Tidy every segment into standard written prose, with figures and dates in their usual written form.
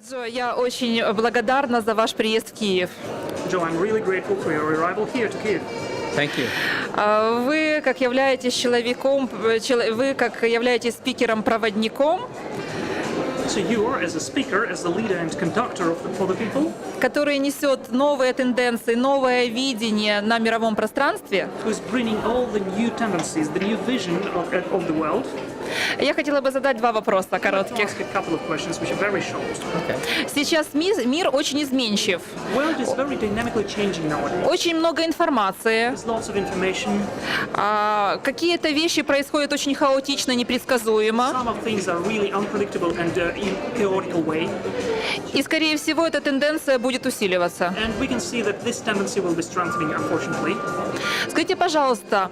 Джо, я очень благодарна за ваш приезд в Киев. Joe, I'm really grateful for your arrival here to Kiev. Thank you. Вы, как являетесь спикером-проводником, So you are, as a speaker, as the leader and conductor for the people, который несет новые тенденции, новое видение на мировом пространстве, who is bringing all the new tendencies, the new vision of the world. я хотела бы задать два вопроса I'd like to коротких. ask a couple of questions, which are very short. Сейчас мир очень изменчив. World is very dynamically changing nowadays. Очень много информации. There's lots of information. Какие-то вещи происходят очень хаотично, непредсказуемо. Some of things are really unpredictable and in chaotical way. И, скорее всего, эта тенденция будет усиливаться. And we can see that this tendency will be strengthening, unfortunately. Скажите, пожалуйста,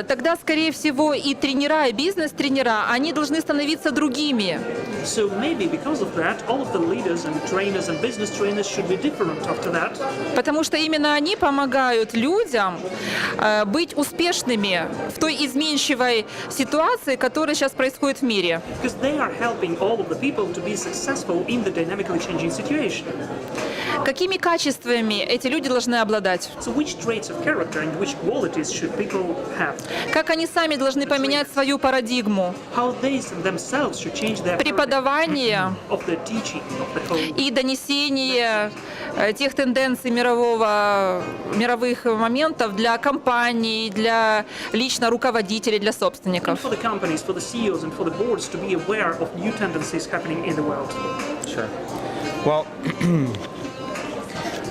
тогда, скорее всего, и тренера, и бизнес-тренера, они должны становиться другими. So maybe because of that, all of the leaders and business trainers should be different after that. Потому что именно они помогают людям быть успешными в той изменчивой ситуации, которая сейчас происходит в мире. Because they are helping all of the people to be successful in the dynamically changing situation. Какими качествами эти люди должны обладать? So which traits of character and which qualities should people have? Как они сами должны поменять свою парадигму How they themselves should change their paradigm преподавания of the teaching, of the whole, и донесения тех тенденций мировых моментов для компаний, для лично руководителей, для and собственников. for the companies, for the CEOs and for the boards to be aware of new tendencies happening in the world. Sure. Well,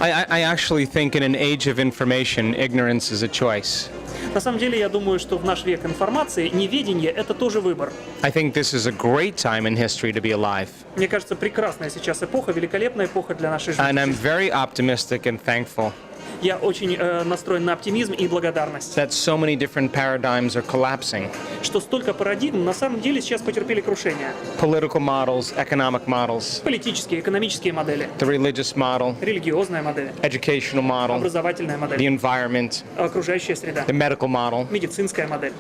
I actually think in an age of information, ignorance is a choice. На самом деле, я думаю, что в наш век информации неведение – это тоже выбор. I think this is a great time in history to be alive. Мне кажется, прекрасная сейчас эпоха, великолепная эпоха для нашей And I'm жизни. very optimistic and thankful Я очень настроен на оптимизм и благодарность, that so many different paradigms are collapsing. что столько парадигм на самом деле сейчас потерпели крушение. Political models, economic models, Политические, экономические модели, the religious model, религиозная модель, educational model, образовательная the модель, environment, окружающая среда, the medical model. медицинская модель.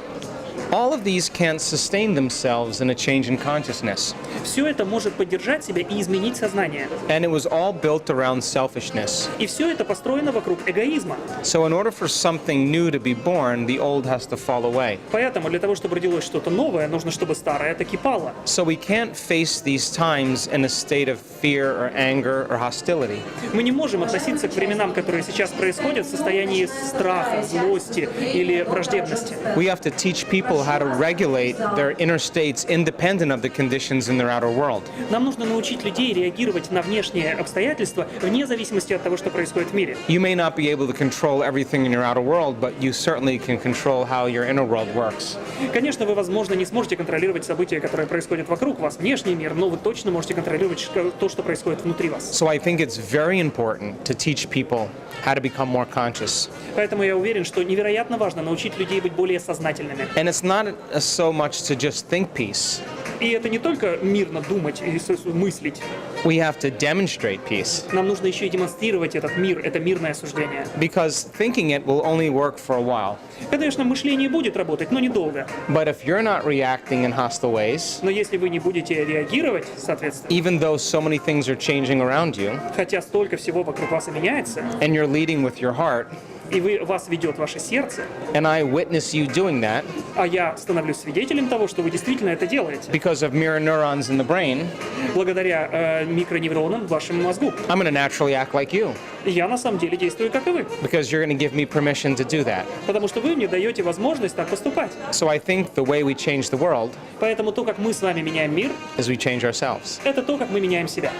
All of these can't sustain themselves in a change in consciousness. Все это может поддержать себя и изменить сознание. And it was all built around selfishness. И все это построено вокруг эгоизма. So in order for something new to be born, the old has to fall away. Поэтому для того, чтобы родилось что-то новое, нужно, чтобы старое таки пало. So we can't face these times in a state of fear or anger or hostility. Мы не можем относиться к временам, которые сейчас происходят, в состоянии страха, злости или враждебности. We have to teach people how to regulate their inner states independent of the conditions in their outer world. Нам нужно научить людей реагировать на внешние обстоятельства вне зависимости от того, что происходит в мире. You may not be able to control everything in your outer world, but you certainly can control how your inner world works. Конечно, вы, возможно, не сможете контролировать события, которые происходят вокруг вас, внешний мир, но вы точно можете контролировать то, что происходит внутри вас. So I think it's very important to teach people how to become more conscious. Поэтому я уверен, что невероятно важно научить людей быть более сознательными. And it's not so much to just think peace. И это не только мирно думать и мыслить. We have to demonstrate peace. Нам нужно еще и демонстрировать этот мир, это мирное суждение. Because thinking it will only work for a while. Конечно, мышление будет работать, но недолго. But if you're not reacting in hostile ways, Но если вы не будете реагировать, соответственно, even though so many things are changing around you, хотя столько всего вокруг вас и меняется, and you're leading with your heart, и вас ведет ваше сердце, and I witness you doing that а я становлюсь свидетелем того, что вы действительно это делаете, because of mirror neurons in the brain, благодаря микроневронам в вашем мозгу. I'm going to naturally act like you И я на самом деле действую, как и вы, because you're going to give me permission to do that. потому что вы мне даете возможность так поступать. So I think the way we change the world Поэтому то, как мы с вами меняем мир, is we change ourselves. это то, как мы меняем себя.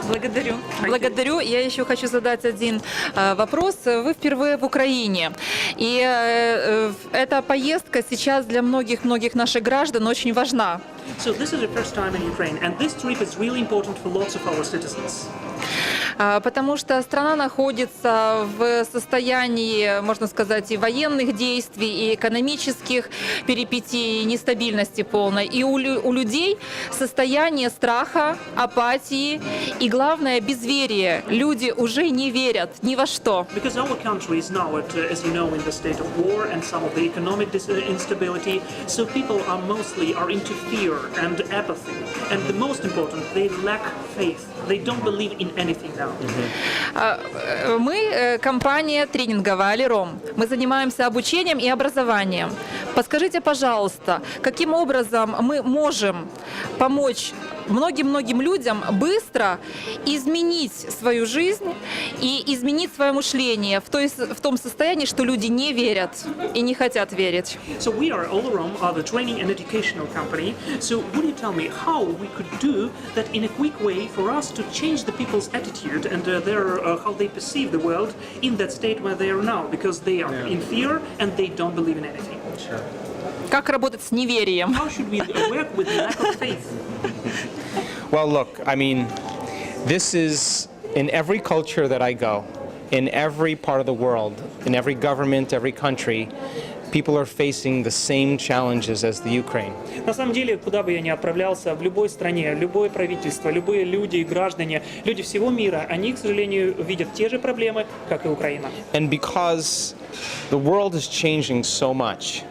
Благодарю. Благодарю. Я еще хочу задать один вопрос. Вы впервые в Украине. И эта поездка сейчас для многих наших граждан очень важна. So this is your first time in Ukraine, and this trip is really important for lots of our citizens. Потому что страна находится в состоянии, можно сказать, и военных действий, и экономических перипетий, и нестабильности полной. И у людей состояние страха, апатии И главное, безверие. Люди уже не верят ни во что. Because our country is now, as you know, in the state of war and some of the economic instability, so people are into fear and apathy. And the most important, they lack faith. They don't believe in anything now. Мы компания тренинговая «Алиром». Мы занимаемся обучением и образованием. Подскажите, пожалуйста, каким образом мы можем помочь многим-многим людям быстро изменить свою жизнь и изменить свое мышление в том состоянии, что люди не верят и не хотят верить. So we are all around the training and educational company. So would you tell me how we could do that in a quick way for us to change the people's attitude and how they perceive the world in that state where they are now, because they are in fear and they don't believe in anything. Sure. Как работать с неверием? How should we work with lack of faith? Well, look, I mean, this is in every culture that I go, in every part of the world, in every government, every country, people are facing the same challenges as the Ukraine. На самом деле, куда бы я ни отправлялся, в любой стране, любое правительство, любые люди и граждане, люди всего мира, они, к сожалению, видят те же проблемы, как и Украина. And because the world is changing so much,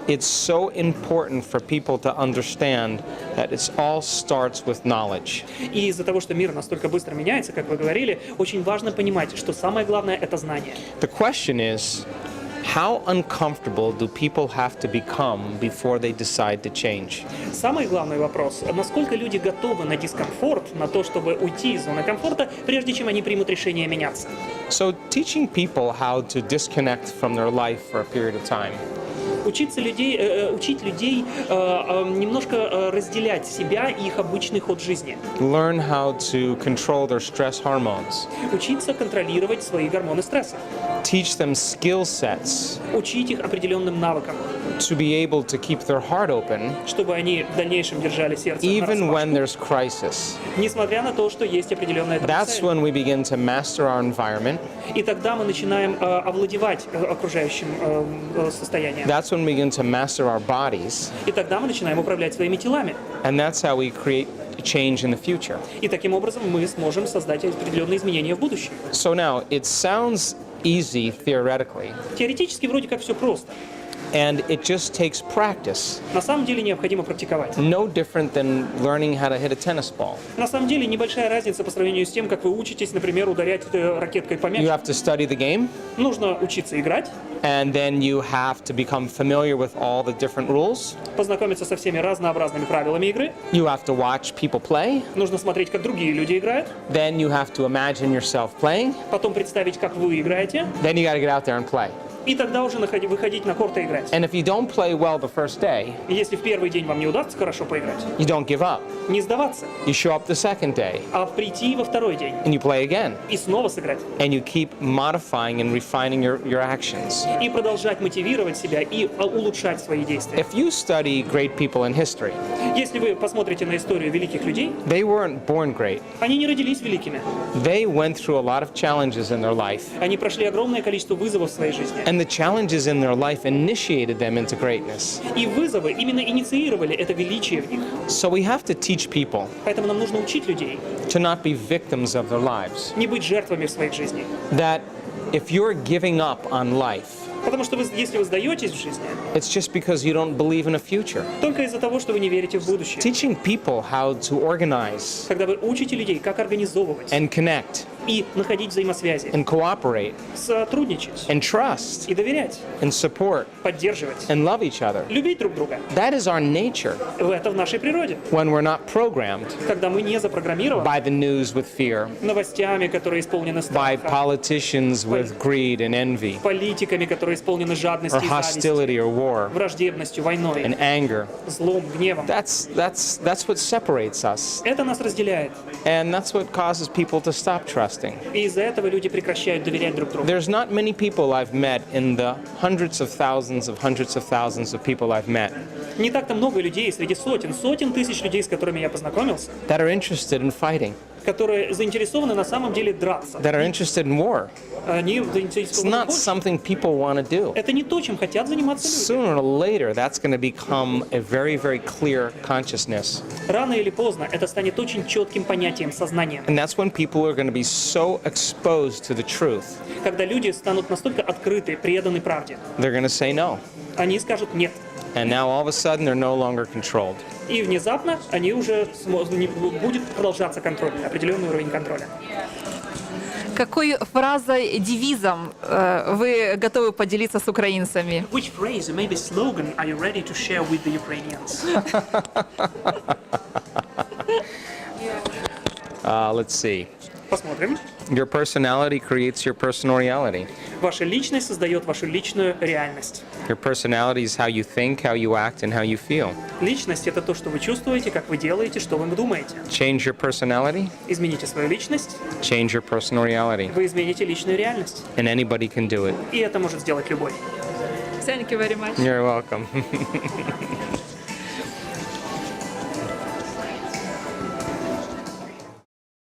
it's so important for people to understand that it all starts with knowledge. И из-за того, что мир настолько быстро меняется, как вы говорили, очень важно понимать, что самое главное – это знание. The question is, how uncomfortable do people have to become before they decide to change? Самый главный вопрос – насколько люди готовы на дискомфорт, на то, чтобы уйти из зоны комфорта, прежде чем они примут решение меняться. So teaching people how to disconnect from their life for a period of time. Учить людей немножко разделять себя и их обычный ход жизни. Learn how to control their stress hormones. Учиться контролировать свои гормоны стресса. Teach them skill sets Учить их определенным навыкам, to be able to keep their heart open чтобы они в дальнейшем держали сердце even when нараспашку, there's crisis. несмотря на то, что есть определенное That's потрясение. when we begin to master our environment. И тогда мы начинаем овладевать окружающим состоянием. That's when we begin to master our bodies. И тогда мы начинаем управлять своими телами. And that's how we create change in the future. И таким образом мы сможем создать определенные изменения в будущем. So now, it sounds easy theoretically, Теоретически вроде как все просто. and it just takes practice. На самом деле необходимо практиковать. No different than learning how to hit a tennis ball. На самом деле небольшая разница по сравнению с тем, как вы учитесь, например, ударять ракеткой по You мячу. have to study the game, Нужно учиться играть, and then you have to become familiar with all the different rules. познакомиться со всеми разнообразными правилами игры. You have to watch people play. Нужно смотреть, как другие люди играют. Then you have to imagine yourself playing. Потом представить, как вы играете. Then you got to get out there and play. И тогда уже выходить на корт и играть. And if you don't play well the first day, И если в первый день вам не удастся хорошо поиграть, you don't give up. не сдаваться, You show up the second day, а прийти во второй день and you play again. и снова сыграть. And you keep modifying and refining your actions. И продолжать мотивировать себя и улучшать свои действия. If you study great people in history, Если вы посмотрите на историю великих людей, they weren't born great. они не родились великими. They went through a lot of challenges in their life. Они прошли огромное количество вызовов в своей жизни. And the challenges in their life initiated them into greatness. И вызовы именно инициировали это величие в них. So we have to teach people Поэтому нам нужно учить людей to not be victims of their lives. не быть жертвами в своих жизнях. That if you're giving up on life, Потому что если вы сдаетесь в жизни, it's just because you don't believe in a future. только из-за того, что вы не верите в будущее. Teaching people how to organize Когда вы учите людей, как организовывать and connect и находить взаимосвязи, and cooperate сотрудничать and trust и доверять, and support поддерживать, and love each other. любить друг друга. That is our nature Это в нашей природе. when we're not programmed Когда мы не запрограммированы by the news with fear, новостями, которые исполнены by страхом, politicians with greed and envy, политиками, которые исполнены жадностью or и завистью, hostility or war враждебностью, войной, and anger. злом, гневом. That's what separates us. Это нас разделяет. And that's what causes people to stop trusting. И из-за этого люди прекращают доверять друг другу. There's not many people I've met in the hundreds of thousands of people I've met Не так-то много людей среди сотен тысяч людей, с которыми я познакомился, that are interested in fighting. которые заинтересованы на самом деле драться. that are interested in war. Они It's заинтересованы not больше. something people want to do. Это не то, чем хотят заниматься люди. Sooner or later, that's going to become a very, very clear consciousness. Рано или поздно это станет очень четким понятием сознания. And that's when people are going to be so exposed to the truth, Когда люди станут настолько открыты, преданы правде, they're going to say no. они скажут «нет». And now all of a sudden, they're no longer controlled. И внезапно они уже будет продолжаться контроль, определенный уровень контроля. Какой фразой, девизом вы готовы поделиться с украинцами? Which phrase, or maybe slogan, are you ready to share with the Ukrainians? Let's see. Посмотрим. Your personality creates your personal reality. Ваша личность создает вашу личную реальность. Your personality is how you think, how you act, and how you feel. Личность — это то, что вы чувствуете, как вы делаете, что вы думаете. Change your personality, Измените свою личность, change your personal reality. вы измените личную реальность. And anybody can do it. И это может сделать любой. Thank you very much. You're welcome.